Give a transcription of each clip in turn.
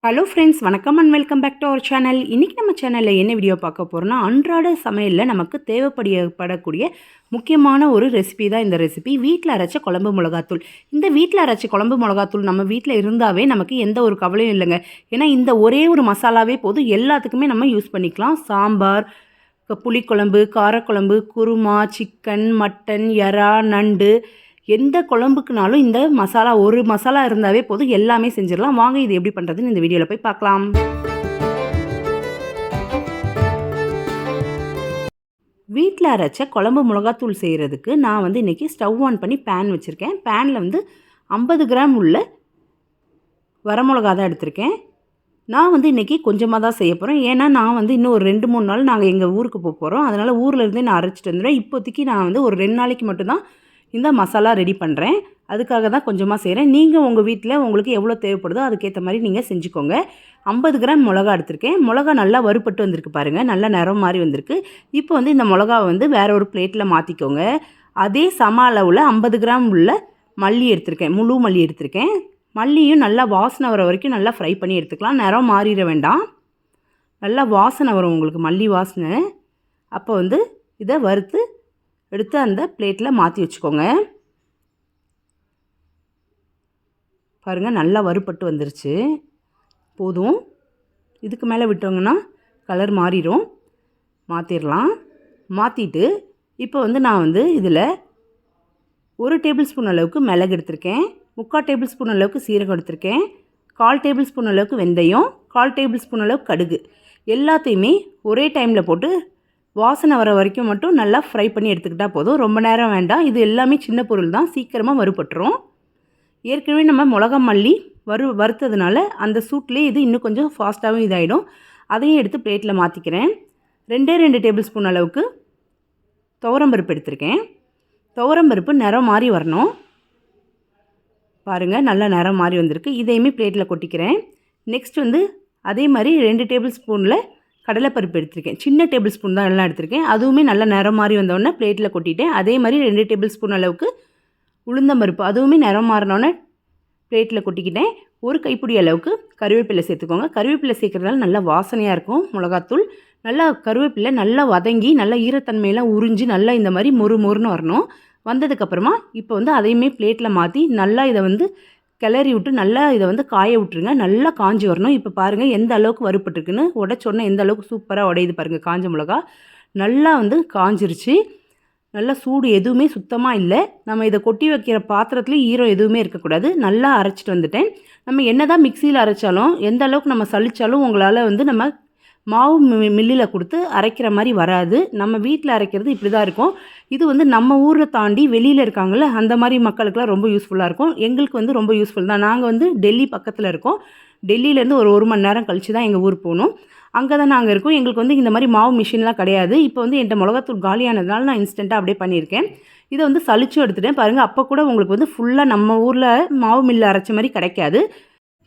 Hello friends, வணக்கம் and welcome back to our channel. இன்றைக்கி நம்ம சேனலில் என்ன வீடியோ பார்க்க போகிறோம்னா, அன்றாட சமையலில் நமக்கு தேவைப்படக்கூடிய முக்கியமான ஒரு ரெசிபி தான் இந்த ரெசிபி. வீட்டில் அரைச்ச குழம்பு மிளகாத்தூள். இந்த வீட்டில் அரைச்ச குழம்பு மிளகாத்தூள் நம்ம வீட்டில் இருந்தாவே நமக்கு எந்த ஒரு கவலையும் இல்லைங்க. ஏன்னா இந்த ஒரே ஒரு மசாலாவே போதும், எல்லாத்துக்குமே நம்ம யூஸ் பண்ணிக்கலாம். சாம்பார், புளிக்குழம்பு, காரக்குழம்பு, குருமா, சிக்கன், மட்டன், எறா, நண்டு, எந்த குழம்புக்குனாலும் இந்த மசாலா ஒரு மசாலா இருந்தாவே போதும், எல்லாமே செஞ்சிடலாம். வாங்க இது எப்படி பண்ணுறதுன்னு இந்த வீடியோவில் போய் பார்க்கலாம். வீட்டில் அரைச்ச குழம்பு மிளகாத்தூள் செய்கிறதுக்கு நான் வந்து இன்றைக்கி ஸ்டவ் ஆன் பண்ணி பேன் வச்சுருக்கேன். பேனில் வந்து 50 கிராம் உள்ள வரமிளகா தான் எடுத்திருக்கேன். நான் வந்து இன்றைக்கி கொஞ்சமாக தான் செய்ய போகிறேன். ஏன்னா நான் வந்து இன்னும் ஒரு 2-3 நாள் நாங்கள் எங்கள் ஊருக்கு போகிறோம். அதனால் ஊரில் இருந்தே நான் அரைச்சிட்டு வந்துடுவேன். இப்போதைக்கு நான் வந்து ஒரு 2 நாளைக்கு மட்டும்தான் இந்த மசாலா ரெடி பண்ணுறேன். அதுக்காக தான் கொஞ்சமாக செய்கிறேன். நீங்கள் உங்கள் வீட்டில் உங்களுக்கு எவ்வளோ தேவைப்படுதோ அதுக்கேற்ற மாதிரி நீங்கள் செஞ்சுக்கோங்க. 50 கிராம் மிளகா எடுத்திருக்கேன். மிளகா நல்லா வறுபட்டு வந்திருக்கு பாருங்கள், நல்லா நிறம் மாதிரி வந்திருக்கு. இப்போ வந்து இந்த மிளகாவை வந்து வேறு ஒரு பிளேட்டில் மாற்றிக்கோங்க. அதே சம அளவில் 50 கிராம் உள்ள மல்லி எடுத்திருக்கேன், முழு மல்லி எடுத்திருக்கேன். மல்லியும் நல்லா வாசனை வர வரைக்கும் நல்லா ஃப்ரை பண்ணி எடுத்துக்கலாம். நிறம் மாறிட வேண்டாம், நல்லா வாசனை வரும் உங்களுக்கு, மல்லி வாசனை. அப்போ வந்து இதை வறுத்து எடுத்து அந்த பிளேட்டில் மாற்றி வச்சுக்கோங்க. பாருங்கள், நல்லா வறுபட்டு வந்துருச்சு. போதும், இதுக்கு மேலே விட்டோங்கன்னா கலர் மாறிடும். மாற்றிடலாம். மாற்றிட்டு இப்போ வந்து நான் வந்து இதில் 1 டேபிள் ஸ்பூன் அளவுக்கு மிளகு எடுத்திருக்கேன், 3/4 டேபிள் ஸ்பூன் அளவுக்கு சீரகம் எடுத்திருக்கேன், 1/4 டேபிள் ஸ்பூன் அளவுக்கு வெந்தயம், 1/4 டேபிள் ஸ்பூன் அளவுக்கு கடுகு, எல்லாத்தையுமே ஒரே டைமில் போட்டு வாசனை வர வரைக்கும் மட்டும் நல்லா ஃப்ரை பண்ணி எடுத்துக்கிட்டால் போதும். ரொம்ப நேரம் வேண்டாம். இது எல்லாமே சின்ன பொருள் தான், சீக்கிரமாக வறுபட்டுரும். ஏற்கனவே நம்ம மிளகா மல்லி வறுத்ததுனால அந்த சூட்லேயே இது இன்னும் கொஞ்சம் ஃபாஸ்ட்டாகவும் இதாகிடும். அதையும் எடுத்து பிளேட்டில் மாற்றிக்கிறேன். 2 டேபிள் ஸ்பூன் அளவுக்கு துவரம்பருப்பு எடுத்திருக்கேன். துவரம்பருப்பு நிறம் மாறி வரணும். பாருங்கள், நல்லா நிறம் மாறி வந்திருக்கு. இதையுமே பிளேட்டில் கொட்டிக்கிறேன். நெக்ஸ்ட் வந்து அதே மாதிரி 2 டேபிள் ஸ்பூனில் கடலைப்பருப்பு எடுத்திருக்கேன். சின்ன டேபிள் ஸ்பூன் தான் எல்லாம் எடுத்திருக்கேன். அதுவுமே நல்லா நிறம் மாறி வந்தோடனே பிளேட்டில் கொட்டிட்டேன். அதே மாதிரி 2 டேபிள் ஸ்பூன் அளவுக்கு உளுந்தம்பருப்பு, அதுவுமே நிறம் மாறினோடனே பிளேட்டில் கொட்டிக்கிட்டேன். ஒரு கைப்பிடி அளவுக்கு கருவேப்பிலை சேர்த்துக்கோங்க. கருவேப்பிலை சேர்க்குறதுனால நல்லா வாசனையாக இருக்கும் மிளகாத்தூள். நல்லா கருவேப்பிலை நல்லா வதங்கி நல்லா ஈரத்தன்மையெல்லாம் உறிஞ்சி நல்லா இந்த மாதிரி மொறுன்னு வரணும். வந்ததுக்கப்புறமா இப்போ வந்து அதையுமே பிளேட்டில் மாற்றி நல்லா இதை வந்து கிளறி விட்டு நல்லா இதை வந்து காய விட்டுருங்க. நல்லா காஞ்சி வரணும். இப்போ பாருங்கள் எந்த அளவுக்கு வறுபட்டுருக்குன்னு, உடச்சோடனே எந்த அளவுக்கு சூப்பராக உடையுது பாருங்கள். காஞ்ச மிளகா நல்லா வந்து காஞ்சிருச்சு. நல்லா சூடு எதுவுமே சுத்தமாக இல்லை. நம்ம இதை கொட்டி வைக்கிற பாத்திரத்துலேயும் ஈரம் எதுவுமே இருக்கக்கூடாது. நல்லா அரைச்சிட்டு வந்துட்டேன். நம்ம என்ன தான் மிக்சியில் அரைச்சாலும் எந்த அளவுக்கு நம்ம சலிச்சாலும் உங்களால் வந்து நம்ம மாவு மில்லில் கொடுத்து அரைக்கிற மாதிரி வராது. நம்ம வீட்டில் அரைக்கிறது இப்படி தான் இருக்கும். இது வந்து நம்ம ஊரில் தாண்டி வெளியில் இருக்காங்கள்ல, அந்த மாதிரி மக்களுக்கெல்லாம் ரொம்ப யூஸ்ஃபுல்லாக இருக்கும். எங்களுக்கு வந்து ரொம்ப யூஸ்ஃபுல் தான். நாங்கள் வந்து டெல்லி பக்கத்தில் இருக்கோம். டெல்லியிலேருந்து ஒரு மணி நேரம் கழித்து தான் எங்கள் ஊர் போகணும். அங்கே தான் நாங்கள் இருக்கோம். எங்களுக்கு வந்து இந்த மாதிரி மாவு மிஷின்லாம் கிடையாது. இப்போ வந்து என்கிட்ட மிளகாத்தூள் காலியானதுனால நான் இன்ஸ்டண்ட்டாக அப்படியே பண்ணியிருக்கேன். இதை வந்து சலிச்சும் எடுத்துட்டேன். பாருங்கள், அப்போ கூட உங்களுக்கு வந்து ஃபுல்லாக நம்ம ஊரில் மாவு மில்லில் அரைச்ச மாதிரி கிடைக்காது.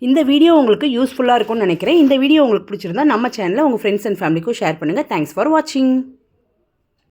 இந்த வீடியோ உங்களுக்கு யூஸ்ஃபுல்லாக இருக்கும்னு நினைக்கிறேன். இந்த வீடியோ உங்களுக்கு பிடிச்சிருந்தா நம்ம சேனலை உங்கள் ஃப்ரெண்ட்ஸ் அண்ட் ஃபேமிலிக்கும் ஷேர் பண்ணுங்கள். தேங்க்ஸ் ஃபார் வாட்சிங்.